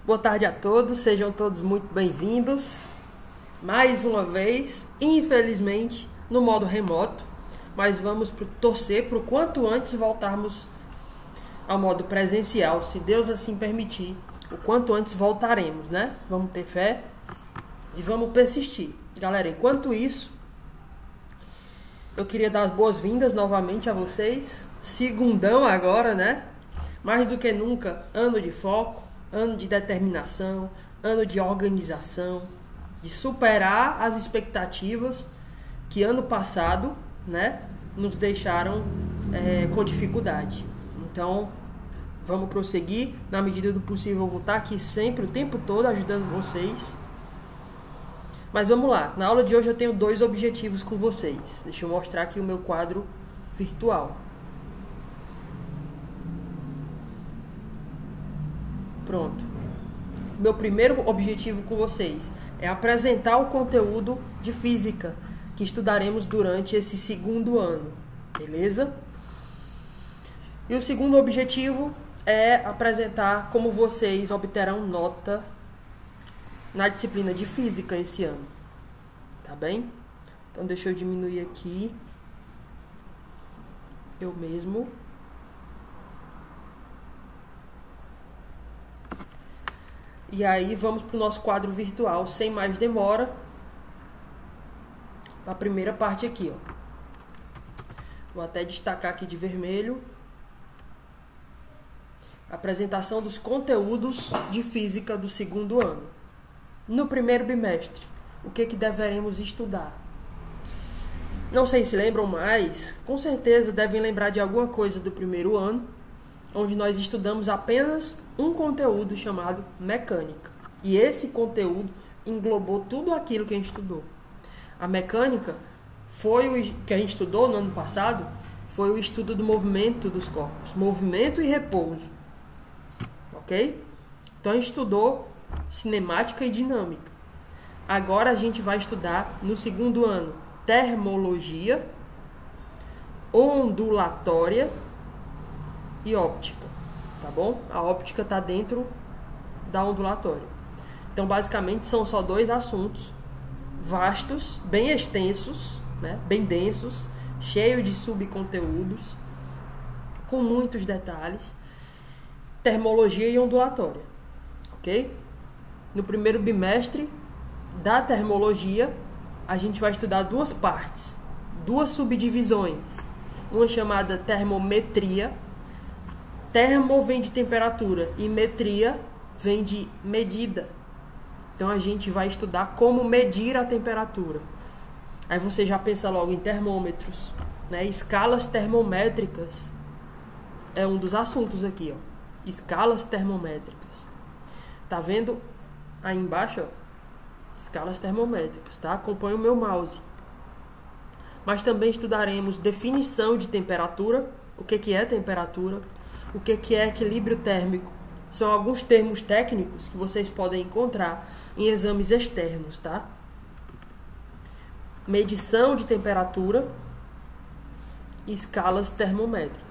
Boa tarde a todos, sejam todos muito bem-vindos. Mais uma vez, infelizmente, no modo remoto, mas vamos torcer para o quanto antes voltarmos ao modo presencial, se Deus assim permitir, o quanto antes voltaremos, né? Vamos ter fé e vamos persistir. Galera, enquanto isso, eu queria dar as boas-vindas novamente a vocês. Segundão agora, né? Mais do que nunca, ano de foco, ano de determinação, ano de organização, de superar as expectativas que ano passado, né, nos deixaram com dificuldade. Então, vamos prosseguir. Na medida do possível, eu vou estar aqui sempre, o tempo todo, ajudando vocês. Mas vamos lá. Na aula de hoje eu tenho 2 objetivos com vocês. Deixa eu mostrar aqui o meu quadro virtual. Pronto. Meu primeiro objetivo com vocês é apresentar o conteúdo de física que estudaremos durante esse segundo ano, beleza? E o segundo objetivo é apresentar como vocês obterão nota na disciplina de física esse ano, tá bem? Então deixa eu diminuir aqui, eu mesmo. E aí vamos para o nosso quadro virtual, sem mais demora. A primeira parte aqui, ó. Vou até destacar aqui de vermelho. Apresentação dos conteúdos de física do segundo ano. No primeiro bimestre, o que deveremos estudar? Não sei se lembram mais, com certeza devem lembrar de alguma coisa do primeiro ano, onde nós estudamos apenas um conteúdo chamado mecânica. E esse conteúdo englobou tudo aquilo que a gente estudou. A mecânica foi o que a gente estudou no ano passado, foi o estudo do movimento dos corpos, movimento e repouso. Ok? Então a gente estudou cinemática e dinâmica. Agora a gente vai estudar no segundo ano termologia, ondulatória e óptica, tá bom? A óptica está dentro da ondulatória. Então, basicamente, são só 2 assuntos vastos, bem extensos, né? Bem densos, cheios de subconteúdos, com muitos detalhes. Termologia e ondulatória, ok? No primeiro bimestre da termologia, a gente vai estudar 2 partes, 2 subdivisões. Uma chamada termometria. Termo vem de temperatura e metria vem de medida. Então a gente vai estudar como medir a temperatura. Aí você já pensa logo em termômetros, né? Escalas termométricas é um dos assuntos aqui, ó. Escalas termométricas. Tá vendo aí embaixo, ó? Escalas termométricas, tá? Acompanha o meu mouse. Mas também estudaremos definição de temperatura, o que é temperatura, o que é equilíbrio térmico. São alguns termos técnicos que vocês podem encontrar em exames externos, tá? Medição de temperatura e escalas termométricas.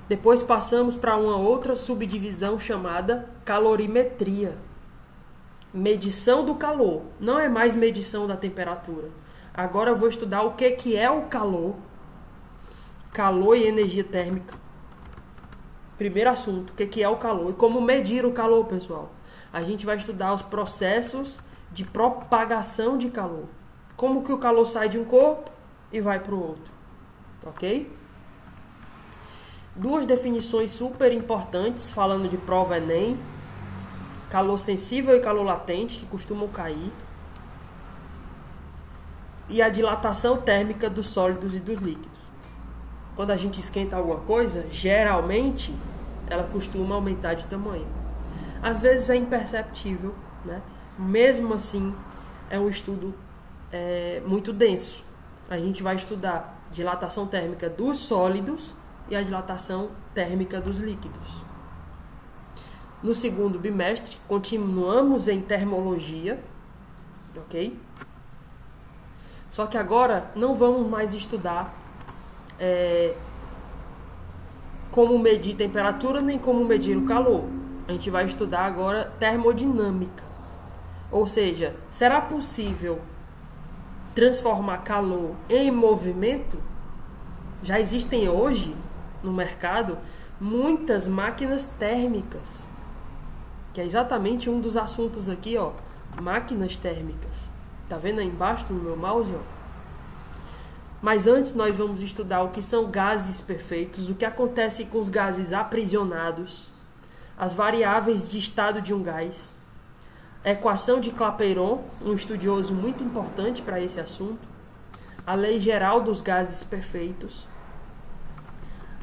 Depois passamos para uma outra subdivisão chamada calorimetria. Medição do calor. Não é mais medição da temperatura. Agora eu vou estudar o que é o calor. Calor e energia térmica. Primeiro assunto, o que é o calor e como medir o calor, pessoal. A gente vai estudar os processos de propagação de calor. Como que o calor sai de um corpo e vai para o outro, ok? 2 definições super importantes, falando de prova Enem. Calor sensível e calor latente, que costumam cair. E a dilatação térmica dos sólidos e dos líquidos. Quando a gente esquenta alguma coisa, geralmente ela costuma aumentar de tamanho. Às vezes é imperceptível, né? Mesmo assim, é um estudo muito denso. A gente vai estudar dilatação térmica dos sólidos e a dilatação térmica dos líquidos. No segundo bimestre, continuamos em termologia, ok? Só que agora não vamos mais estudar como medir temperatura nem como medir o calor. a gente vai estudar agora termodinâmica. Ou seja, será possível transformar calor em movimento? Já existem hoje no mercado muitas máquinas térmicas, que é exatamente um dos assuntos aqui, ó, máquinas térmicas. Tá vendo aí embaixo no meu mouse, ó? Mas antes nós vamos estudar o que são gases perfeitos, o que acontece com os gases aprisionados, as variáveis de estado de um gás, a equação de Clapeyron, um estudioso muito importante para esse assunto, a lei geral dos gases perfeitos,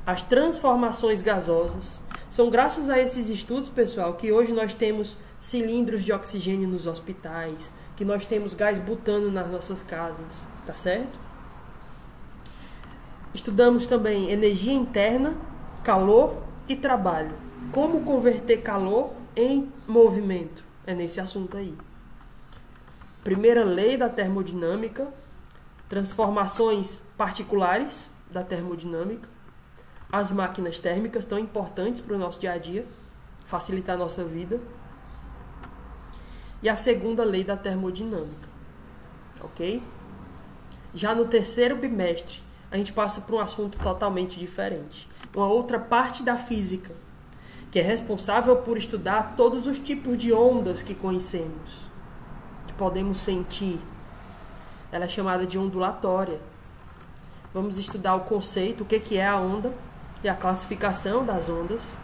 as transformações gasosas. São graças a esses estudos, pessoal, que hoje nós temos cilindros de oxigênio nos hospitais, que nós temos gás butano nas nossas casas, tá certo? Estudamos também energia interna, calor e trabalho. Como converter calor em movimento? É nesse assunto aí. Primeira lei da termodinâmica, transformações particulares da termodinâmica, as máquinas térmicas tão importantes para o nosso dia a dia, facilitar a nossa vida, e a segunda lei da termodinâmica, ok? Já no terceiro bimestre, a gente passa por um assunto totalmente diferente, uma outra parte da física, que é responsável por estudar todos os tipos de ondas que conhecemos, que podemos sentir. Ela é chamada de ondulatória. Vamos estudar o conceito, o que é a onda e a classificação das ondas,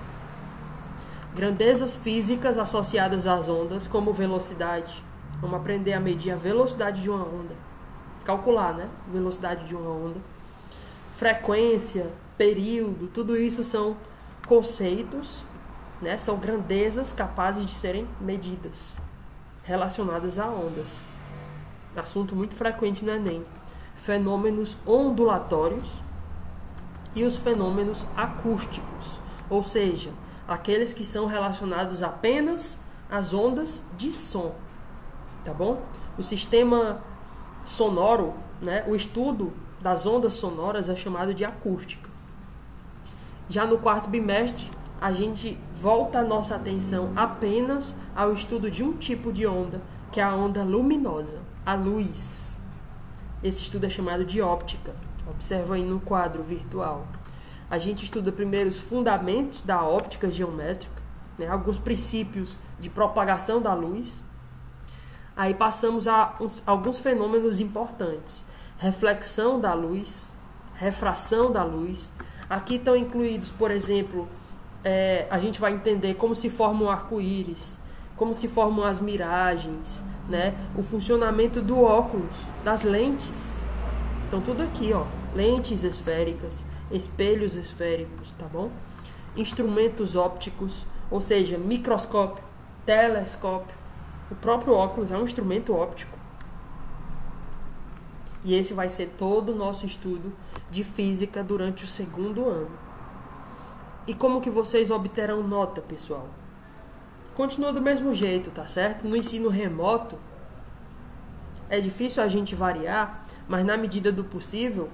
grandezas físicas associadas às ondas, como velocidade. Vamos aprender a medir a velocidade de uma onda, calcular, né? Velocidade de uma onda, frequência, período, tudo isso são conceitos, né? São grandezas capazes de serem medidas, relacionadas a ondas. Assunto muito frequente no Enem. Fenômenos ondulatórios e os fenômenos acústicos, ou seja, aqueles que são relacionados apenas às ondas de som, tá bom? O sistema sonoro, né? O estudo das ondas sonoras é chamado de acústica. Já no quarto bimestre, a gente volta a nossa atenção apenas ao estudo de um tipo de onda, que é a onda luminosa, a luz. Esse estudo é chamado de óptica. Observa aí no quadro virtual. A gente estuda primeiro os fundamentos da óptica geométrica, né, alguns princípios de propagação da luz. Aí passamos a alguns fenômenos importantes. Reflexão da luz, refração da luz. Aqui estão incluídos, por exemplo, a gente vai entender como se forma um arco-íris, como se formam as miragens, né? O funcionamento do óculos, das lentes. Então tudo aqui, ó, lentes esféricas, espelhos esféricos, tá bom? Instrumentos ópticos, ou seja, microscópio, telescópio. O próprio óculos é um instrumento óptico. E esse vai ser todo o nosso estudo de física durante o segundo ano. E como que vocês obterão nota, pessoal? Continua do mesmo jeito, tá certo? No ensino remoto, é difícil a gente variar, mas na medida do possível,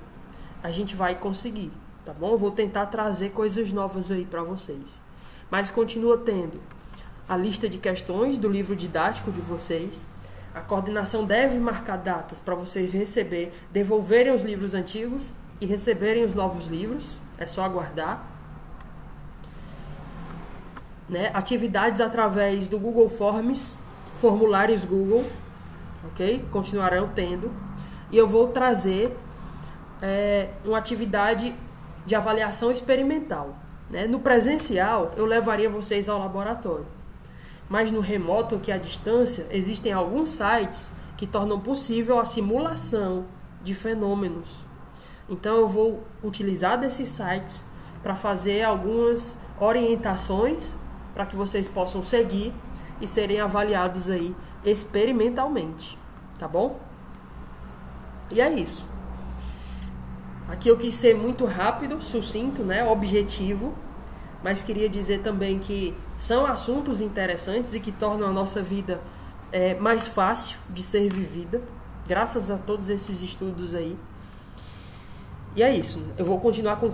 a gente vai conseguir, tá bom? Eu vou tentar trazer coisas novas aí para vocês. Mas continua tendo a lista de questões do livro didático de vocês. A coordenação deve marcar datas para vocês devolverem os livros antigos e receberem os novos livros. É só aguardar. Né? Atividades através do Google Forms, formulários Google, ok? Continuarão tendo. E eu vou trazer uma atividade de avaliação experimental. Né? No presencial, eu levaria vocês ao laboratório. Mas no remoto, que é à distância, existem alguns sites que tornam possível a simulação de fenômenos. Então eu vou utilizar desses sites para fazer algumas orientações para que vocês possam seguir e serem avaliados aí experimentalmente, tá bom? E é isso. Aqui eu quis ser muito rápido, sucinto, né, objetivo, mas queria dizer também que são assuntos interessantes e que tornam a nossa vida mais fácil de ser vivida, graças a todos esses estudos aí. E é isso. Eu vou continuar com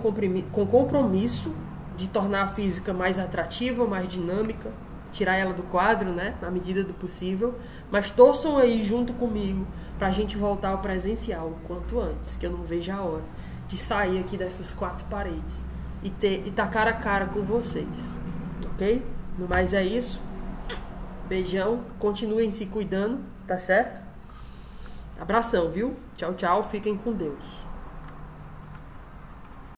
compromisso de tornar a física mais atrativa, mais dinâmica, tirar ela do quadro, né? Na medida do possível. Mas torçam aí junto comigo pra gente voltar ao presencial o quanto antes, que eu não vejo a hora de sair aqui dessas 4 paredes e tá cara a cara com vocês. Ok? No mais é isso. Beijão. Continuem se cuidando, tá certo? Abração, viu? Tchau, tchau. Fiquem com Deus.